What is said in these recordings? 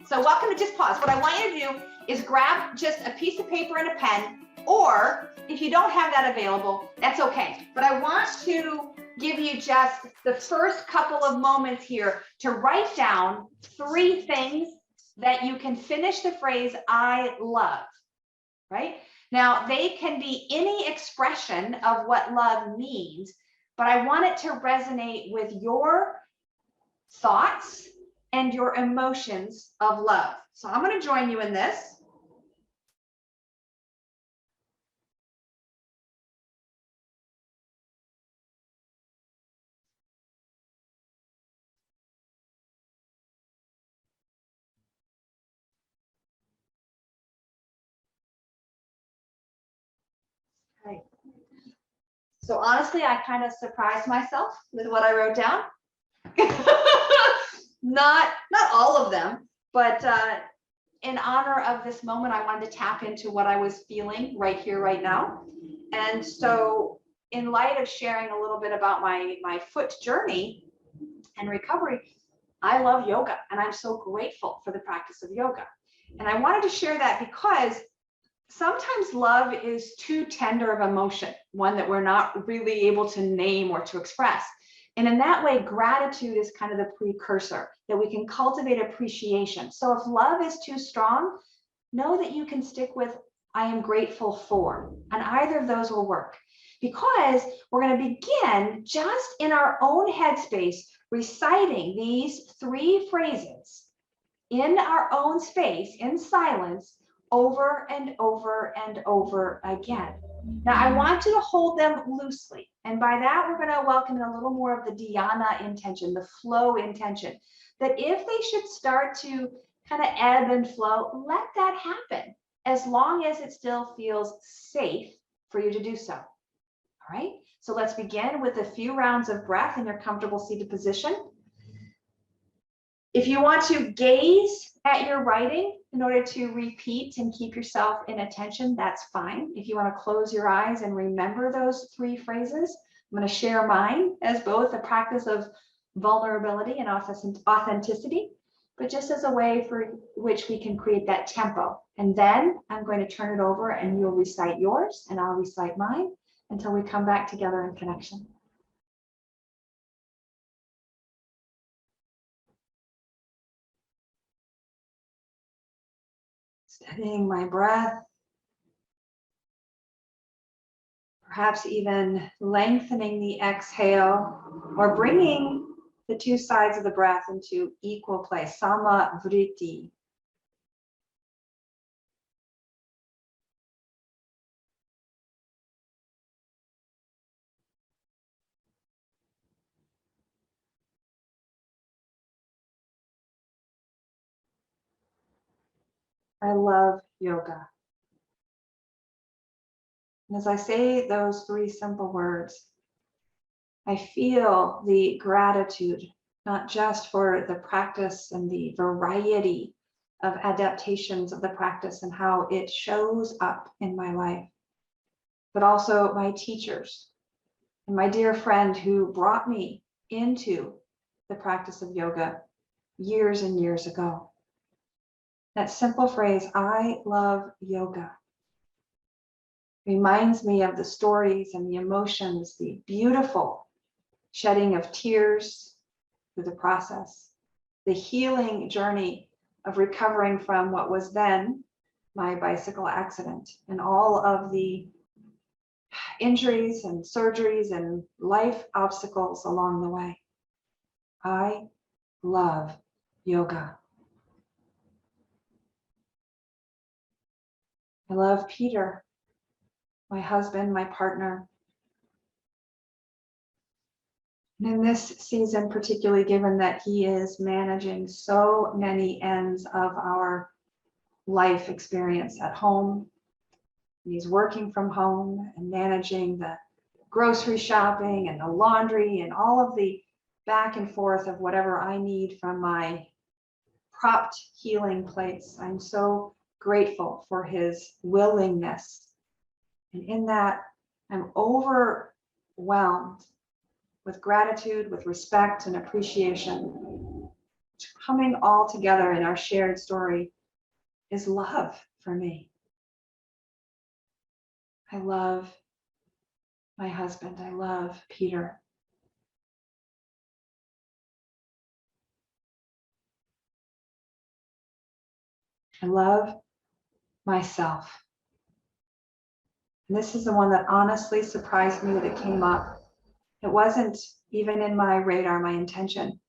So welcome to Just Pause. What I want you to do is grab just a piece of paper and a pen, or if you don't have that available, that's okay. But I want to give you just the first couple of moments here to write down 3 things that you can finish the phrase I love, right? Now, they can be any expression of what love means, but I want it to resonate with your thoughts and your emotions of love. So I'm going to join you in this. Okay. So honestly, I kind of surprised myself with what I wrote down. not all of them, but in honor of this moment, I wanted to tap into what I was feeling right here, right now. And so in light of sharing a little bit about my foot journey and recovery, I love yoga, and I'm so grateful for the practice of yoga. And I wanted to share that because sometimes love is too tender of emotion, one that we're not really able to name or to express. And in that way, gratitude is kind of the precursor that we can cultivate appreciation. So if love is too strong, know that you can stick with I am grateful for, and either of those will work, because we're going to begin just in our own headspace reciting these 3 phrases in our own space, in silence, over and over and over again. Now, I want you to hold them loosely. And by that, we're going to welcome in a little more of the dhyana intention, the flow intention, that if they should start to kind of ebb and flow, let that happen, as long as it still feels safe for you to do so. All right. So let's begin with a few rounds of breath in your comfortable seated position. If you want to gaze at your writing in order to repeat and keep yourself in attention, that's fine. If you want to close your eyes and remember those 3 phrases, I'm going to share mine as both a practice of vulnerability and authenticity, but just as a way for which we can create that tempo. And then I'm going to turn it over and you'll recite yours and I'll recite mine until we come back together in connection. Steadying my breath, perhaps even lengthening the exhale or bringing the 2 sides of the breath into equal play, sama vritti. I love yoga. And as I say those 3 simple words, I feel the gratitude, not just for the practice and the variety of adaptations of the practice and how it shows up in my life, but also my teachers and my dear friend who brought me into the practice of yoga years and years ago. That simple phrase, I love yoga, reminds me of the stories and the emotions, the beautiful shedding of tears through the process, the healing journey of recovering from what was then my bicycle accident, and all of the injuries and surgeries and life obstacles along the way. I love yoga. I love Peter, my husband, my partner. And in this season, particularly given that he is managing so many ends of our life experience at home, and he's working from home and managing the grocery shopping and the laundry and all of the back and forth of whatever I need from my propped healing place. I'm so grateful for his willingness. And in that, I'm overwhelmed with gratitude, with respect and appreciation, coming all together in our shared story is love for me. I love my husband. I love Peter. I love myself. And this is the one that honestly surprised me that it came up. It wasn't even in my radar, my intention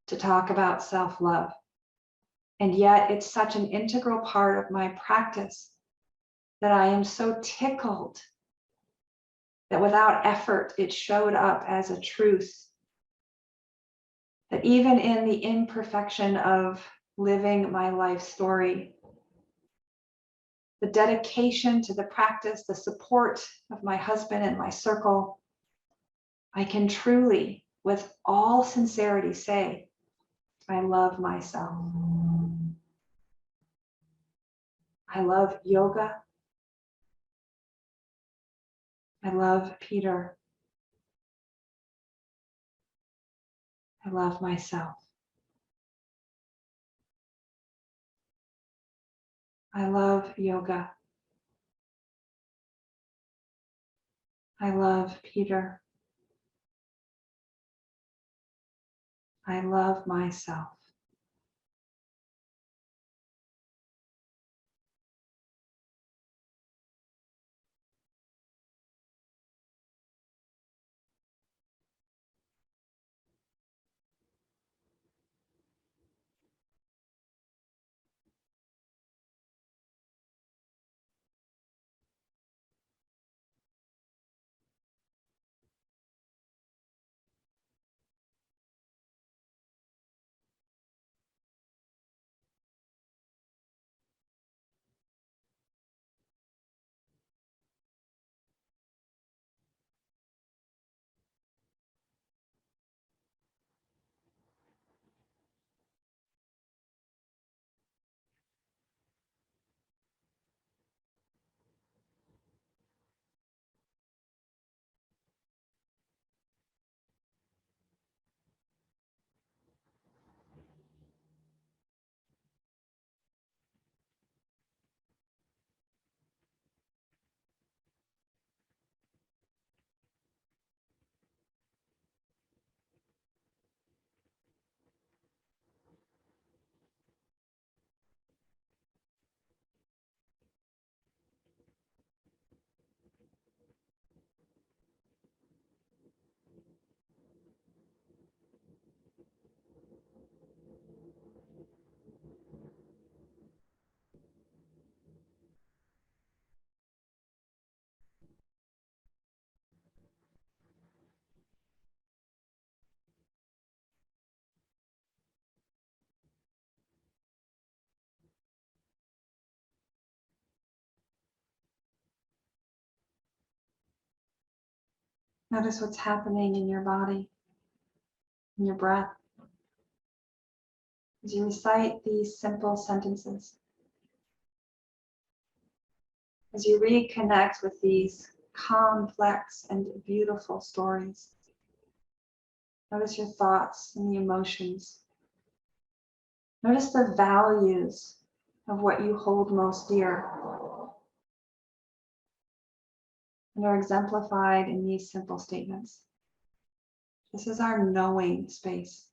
to talk about self-love. And yet it's such an integral part of my practice that I am so tickled that without effort, it showed up as a truth. That even in the imperfection of living my life story, the dedication to the practice, the support of my husband and my circle, I can truly, with all sincerity, say, I love myself. I love yoga. I love Peter. I love myself. I love yoga. I love Peter. I love myself. Notice what's happening in your body, in your breath, as you recite these simple sentences, as you reconnect with these complex and beautiful stories. Notice your thoughts and the emotions. Notice the values of what you hold most dear and are exemplified in these simple statements. This is our knowing space.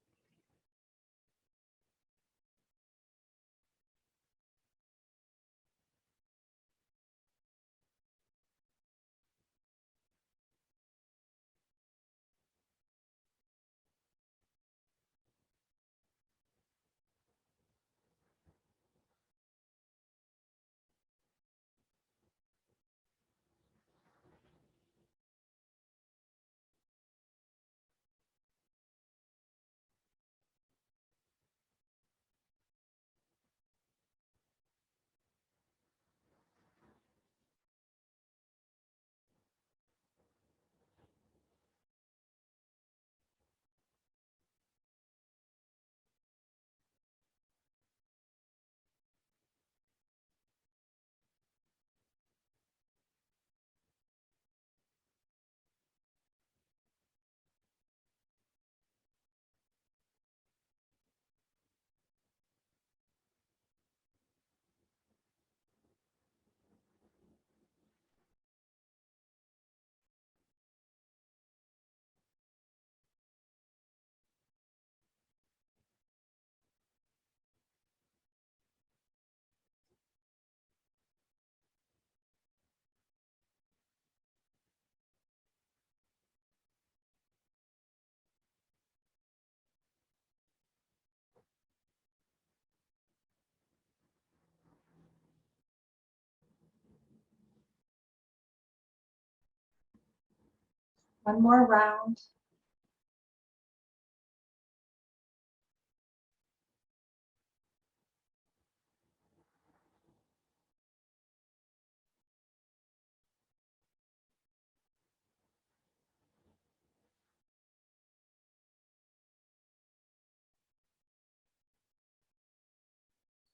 One more round.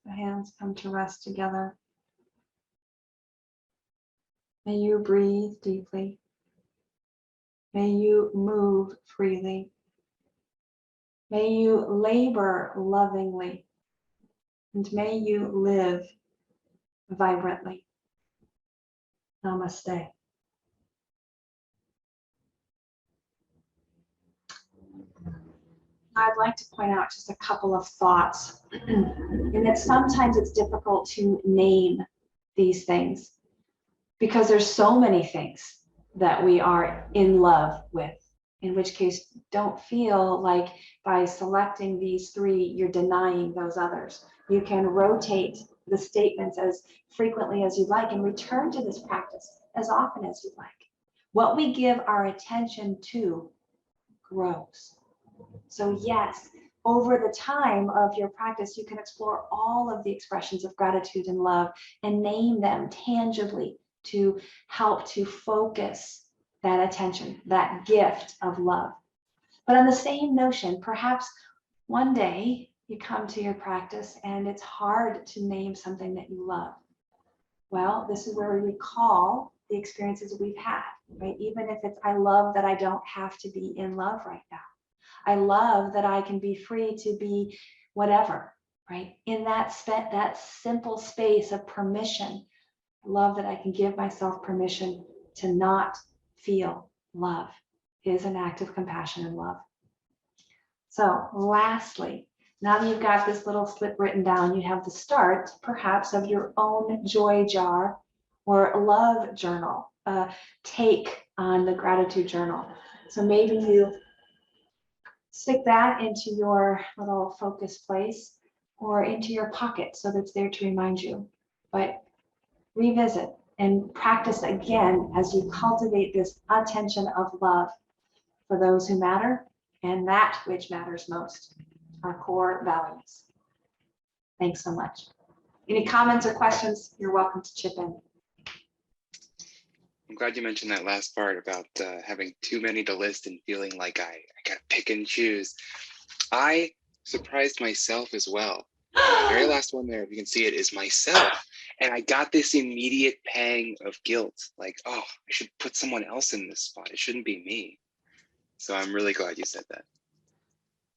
The hands come to rest together. May you breathe deeply. May you move freely. May you labor lovingly. And may you live vibrantly. Namaste. I'd like to point out just a couple of thoughts. And that sometimes it's difficult to name these things because there's so many things that we are in love with, in which case don't feel like by selecting these three, you're denying those others. You can rotate the statements as frequently as you like and return to this practice as often as you like. What we give our attention to grows. So yes, over the time of your practice, you can explore all of the expressions of gratitude and love and name them tangibly to help to focus that attention, that gift of love. But on the same notion, perhaps one day you come to your practice and it's hard to name something that you love. Well, this is where we recall the experiences we've had, right? Even if it's, I love that I don't have to be in love right now. I love that I can be free to be whatever, right? In that simple space of permission, I love that I can give myself permission to not feel love is an act of compassion and love. So lastly, now that you've got this little slip written down, you have the start perhaps of your own joy jar or love journal, take on the gratitude journal. So maybe you stick that into your little focus place or into your pocket so that it's there to remind you. But revisit and practice again as you cultivate this attention of love for those who matter and that which matters most, our core values. Thanks so much. Any comments or questions? You're welcome to chip in. I'm glad you mentioned that last part about having too many to list and feeling like I gotta pick and choose. I surprised myself as well. The very last one there, if you can see it, is myself. And I got this immediate pang of guilt. Like, oh, I should put someone else in this spot. It shouldn't be me. So I'm really glad you said that.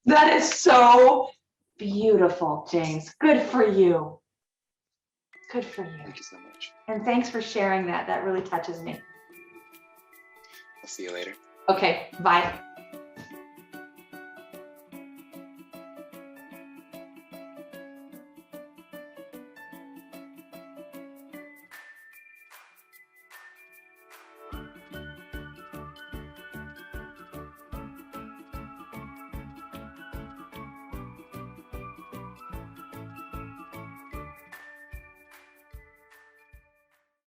That is so beautiful, James. Good for you. Good for you. Thank you so much. And thanks for sharing that. That really touches me. I'll see you later. Okay, bye.